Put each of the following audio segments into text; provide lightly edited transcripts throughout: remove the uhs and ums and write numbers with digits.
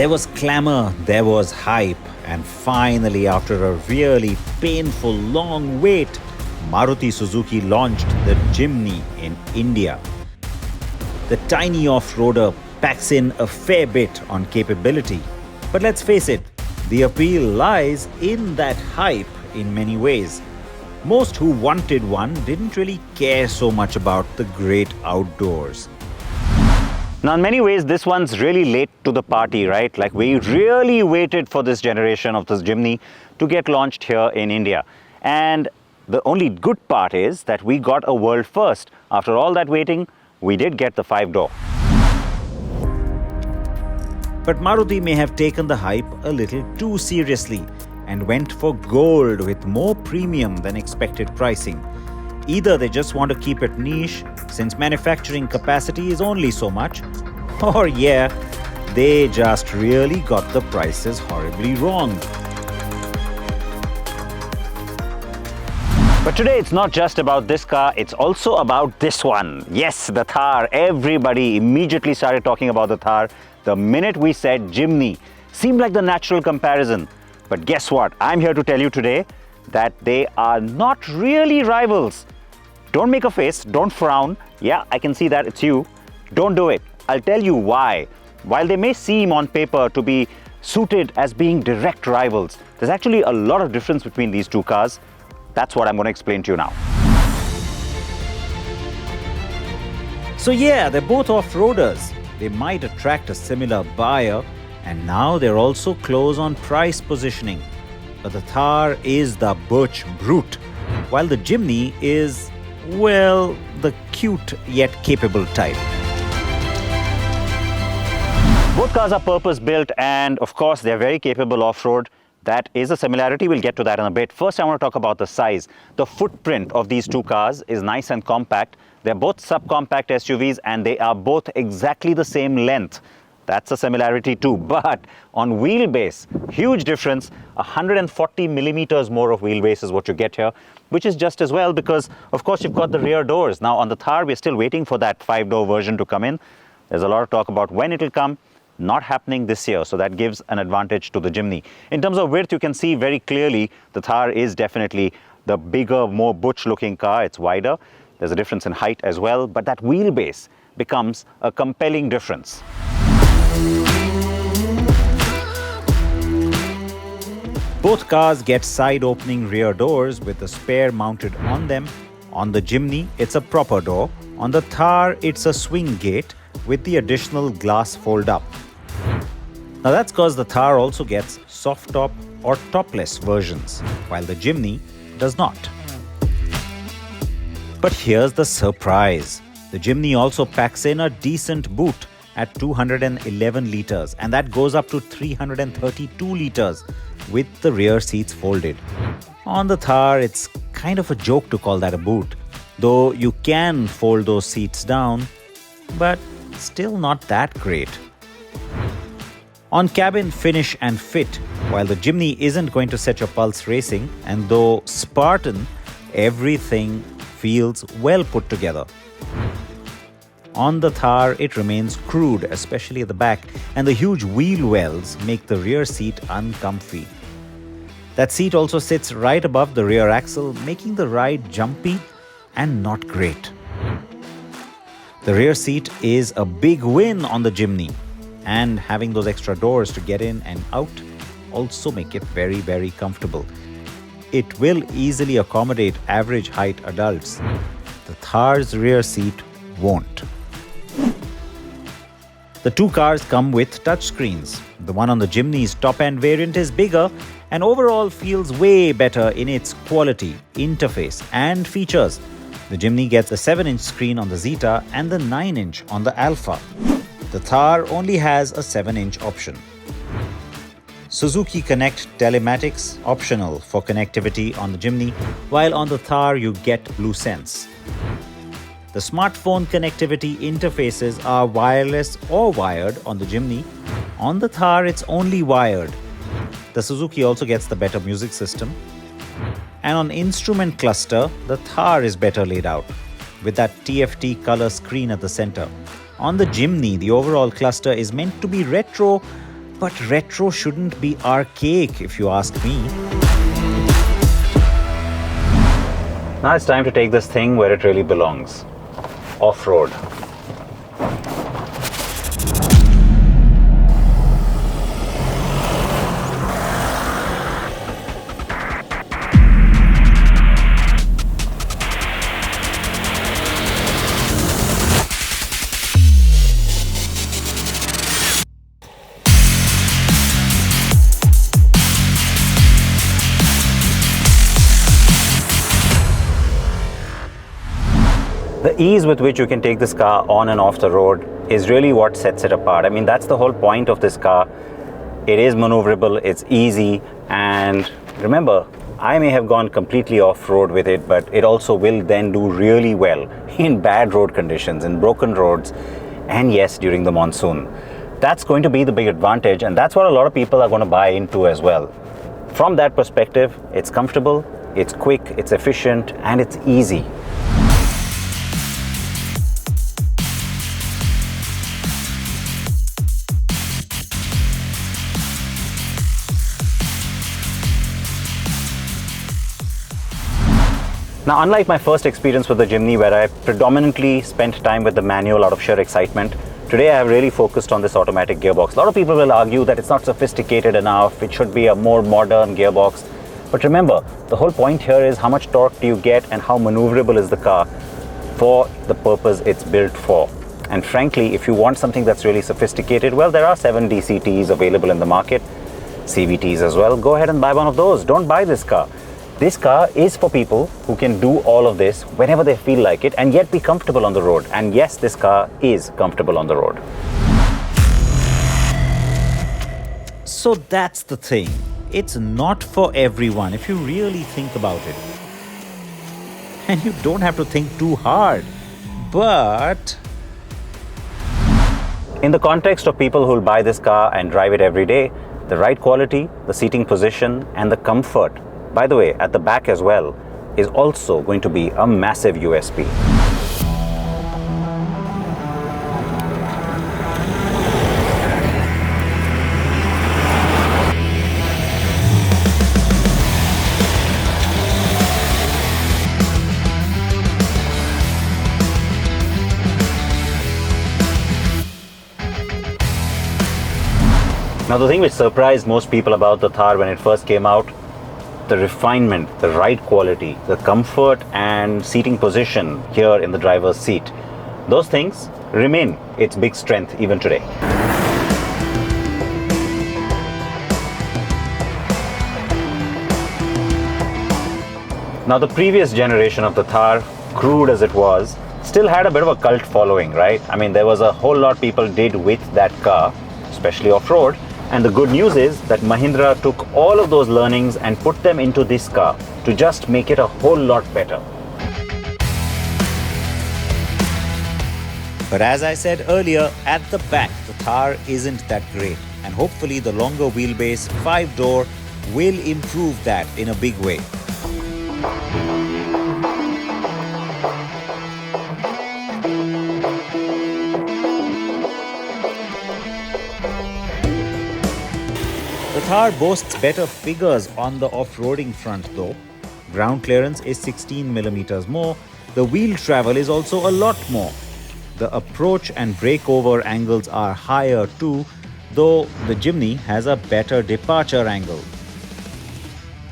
There was clamor, there was hype, and finally, after a really painful long wait, Maruti Suzuki launched the Jimny in India. The tiny off-roader packs in a fair bit on capability. But let's face it, the appeal lies in that hype in many ways. Most who wanted one didn't really care so much about the great outdoors. Now, in many ways, this one's really late to the party, right? Like, we really waited for this generation of this Jimny to get launched here in India. And the only good part is that we got a world first. After all that waiting, we did get the 5-door. But Maruti may have taken the hype a little too seriously and went for gold with more premium than expected pricing. Either they just want to keep it niche since manufacturing capacity is only so much, or yeah, they just really got the prices horribly wrong. But today it's not just about this car, it's also about this one. Yes, the Thar. Everybody immediately started talking about the Thar the minute we said Jimny. Seemed like the natural comparison. But guess what? I'm here to tell you today that they are not really rivals. Don't make a face, don't frown. Yeah, I can see that, it's you. Don't do it. I'll tell you why. While they may seem on paper to be suited as being direct rivals, there's actually a lot of difference between these two cars. That's what I'm going to explain to you now. So yeah, they're both off-roaders. They might attract a similar buyer, and now they're also close on price positioning. But the Thar is the butch brute, while the Jimny is, well, the cute yet capable type. Both cars are purpose-built and, of course, they're very capable off-road. That is a similarity. We'll get to that in a bit. First, I want to talk about the size. The footprint of these two cars is nice and compact. They're both subcompact SUVs and they are both exactly the same length. That's a similarity too. But on wheelbase, huge difference. 140 millimeters more of wheelbase is what you get here, which is just as well because, of course, you've got the rear doors. Now, on the Thar, we're still waiting for that 5-door version to come in. There's a lot of talk about when it'll come. Not happening this year, so that gives an advantage to the Jimny. In terms of width, you can see very clearly the Thar is definitely the bigger, more butch-looking car. It's wider. There's a difference in height as well, but that wheelbase becomes a compelling difference. Both cars get side-opening rear doors with the spare mounted on them. On the Jimny, it's a proper door. On the Thar, it's a swing gate with the additional glass fold-up. Now that's because the Thar also gets soft-top or topless versions, while the Jimny does not. But here's the surprise. The Jimny also packs in a decent boot at 211 litres, and that goes up to 332 litres with the rear seats folded. On the Thar, it's kind of a joke to call that a boot, though you can fold those seats down, but still not that great. On cabin finish and fit, while the Jimny isn't going to set your pulse racing, and though Spartan, everything feels well put together. On the Thar, it remains crude, especially at the back, and the huge wheel wells make the rear seat uncomfy. That seat also sits right above the rear axle, making the ride jumpy and not great. The rear seat is a big win on the Jimny, and having those extra doors to get in and out also make it very, very comfortable. It will easily accommodate average height adults. The Thar's rear seat won't. The two cars come with touchscreens. The one on the Jimny's top-end variant is bigger and overall feels way better in its quality, interface and features. The Jimny gets a 7-inch screen on the Zeta and the 9-inch on the Alpha. The Thar only has a 7-inch option. Suzuki Connect telematics optional for connectivity on the Jimny, while on the Thar you get BlueSense. The smartphone connectivity interfaces are wireless or wired on the Jimny. On the Thar, it's only wired. The Suzuki also gets the better music system. And on instrument cluster, the Thar is better laid out, with that TFT color screen at the center. On the Jimny, the overall cluster is meant to be retro, But retro shouldn't be archaic, if you ask me. Now it's time to take this thing where it really belongs. Off-road. The ease with which you can take this car on and off the road is really what sets it apart. I mean, that's the whole point of this car. It is maneuverable, it's easy, and remember, I may have gone completely off-road with it, but it also will then do really well in bad road conditions, in broken roads, and yes, during the monsoon. That's going to be the big advantage, and that's what a lot of people are going to buy into as well. From that perspective, it's comfortable, it's quick, it's efficient, and it's easy. Now, unlike my first experience with the Jimny, where I predominantly spent time with the manual out of sheer excitement, today I have really focused on this automatic gearbox. A lot of people will argue that it's not sophisticated enough, it should be a more modern gearbox. But remember, the whole point here is how much torque do you get and how maneuverable is the car for the purpose it's built for. And frankly, if you want something that's really sophisticated, well, there are 7 DCTs available in the market, CVTs as well. Go ahead and buy one of those. Don't buy this car. This car is for people who can do all of this whenever they feel like it and yet be comfortable on the road. And yes, this car is comfortable on the road. So that's the thing. It's not for everyone if you really think about it. And you don't have to think too hard. But in the context of people who'll buy this car and drive it every day, the ride quality, the seating position, and the comfort, by the way, at the back as well, is also going to be a massive USP. Now, the thing which surprised most people about the Thar when it first came out, the refinement, the ride quality, the comfort and seating position here in the driver's seat. Those things remain its big strength even today. Now, the previous generation of the Thar, crude as it was, still had a bit of a cult following, right? I mean, there was a whole lot people did with that car, especially off-road. And the good news is that Mahindra took all of those learnings and put them into this car to just make it a whole lot better. But as I said earlier, at the back, the Thar isn't that great. And hopefully the longer wheelbase 5-door will improve that in a big way. The Thar boasts better figures on the off-roading front though. Ground clearance is 16mm more. The wheel travel is also a lot more. The approach and breakover angles are higher too, though the Jimny has a better departure angle.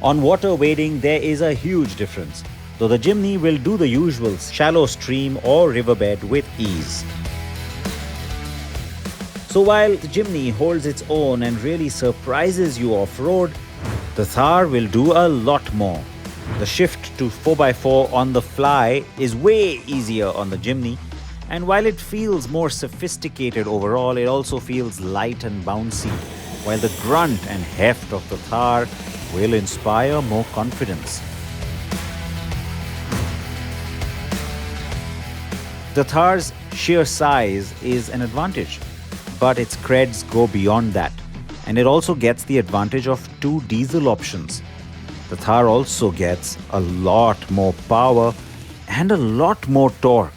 On water wading, there is a huge difference, though the Jimny will do the usual shallow stream or riverbed with ease. So while the Jimny holds its own and really surprises you off-road, the Thar will do a lot more. The shift to 4x4 on the fly is way easier on the Jimny, and while it feels more sophisticated overall, it also feels light and bouncy, while the grunt and heft of the Thar will inspire more confidence. The Thar's sheer size is an advantage, but its creds go beyond that, and it also gets the advantage of 2 diesel options. The Thar also gets a lot more power and a lot more torque.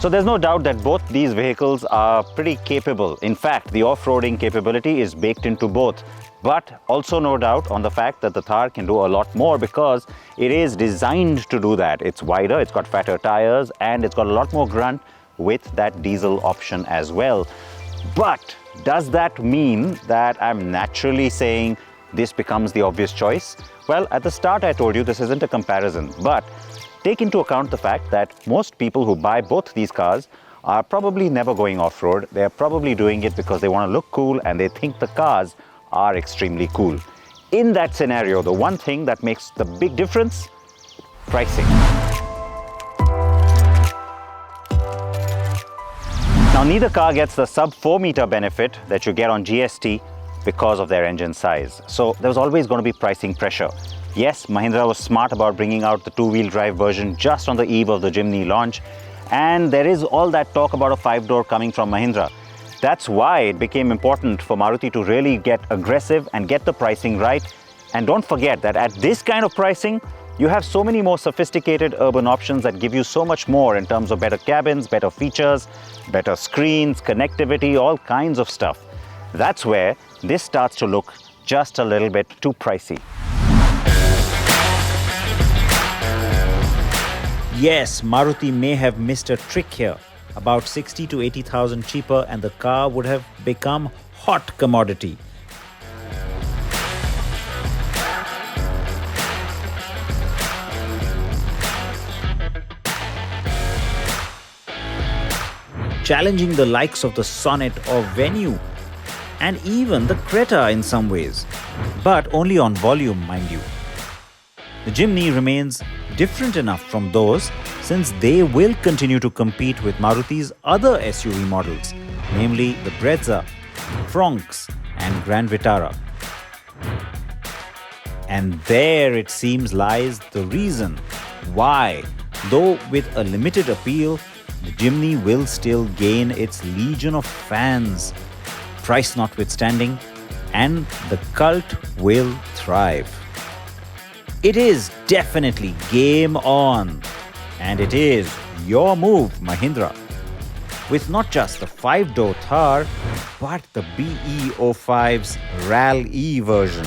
So there's no doubt that both these vehicles are pretty capable. In fact, the off-roading capability is baked into both. But also no doubt on the fact that the Thar can do a lot more because it is designed to do that. It's wider, it's got fatter tires, and it's got a lot more grunt with that diesel option as well. But does that mean that I'm naturally saying this becomes the obvious choice? Well, at the start I told you this isn't a comparison, but take into account the fact that most people who buy both these cars are probably never going off-road. They're probably doing it because they want to look cool and they think the cars are extremely cool. In that scenario, the one thing that makes the big difference, pricing. Now, neither car gets the sub 4 meter benefit that you get on GST because of their engine size. So there was always going to be pricing pressure. Yes, Mahindra was smart about bringing out the two-wheel drive version just on the eve of the Jimny launch. And there is all that talk about a 5-door coming from Mahindra. That's why it became important for Maruti to really get aggressive and get the pricing right. And don't forget that at this kind of pricing, you have so many more sophisticated urban options that give you so much more in terms of better cabins, better features, better screens, connectivity, all kinds of stuff. That's where this starts to look just a little bit too pricey. Yes, Maruti may have missed a trick here. About 60 to 80,000 cheaper and the car would have become hot commodity. Challenging the likes of the Sonnet or Venue and even the Creta in some ways, but only on volume, mind you. The Jimny remains different enough from those since they will continue to compete with Maruti's other SUV models, namely the Brezza, Fronx and Grand Vitara. And there it seems lies the reason why, though with a limited appeal, the Jimny will still gain its legion of fans, price notwithstanding, and the cult will thrive. It is definitely game on, and it is your move, Mahindra. With not just the 5-door Thar, but the BE05's RAL-E version.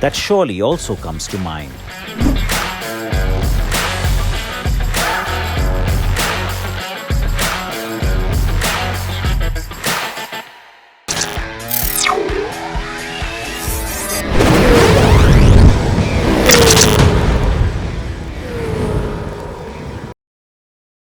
That surely also comes to mind.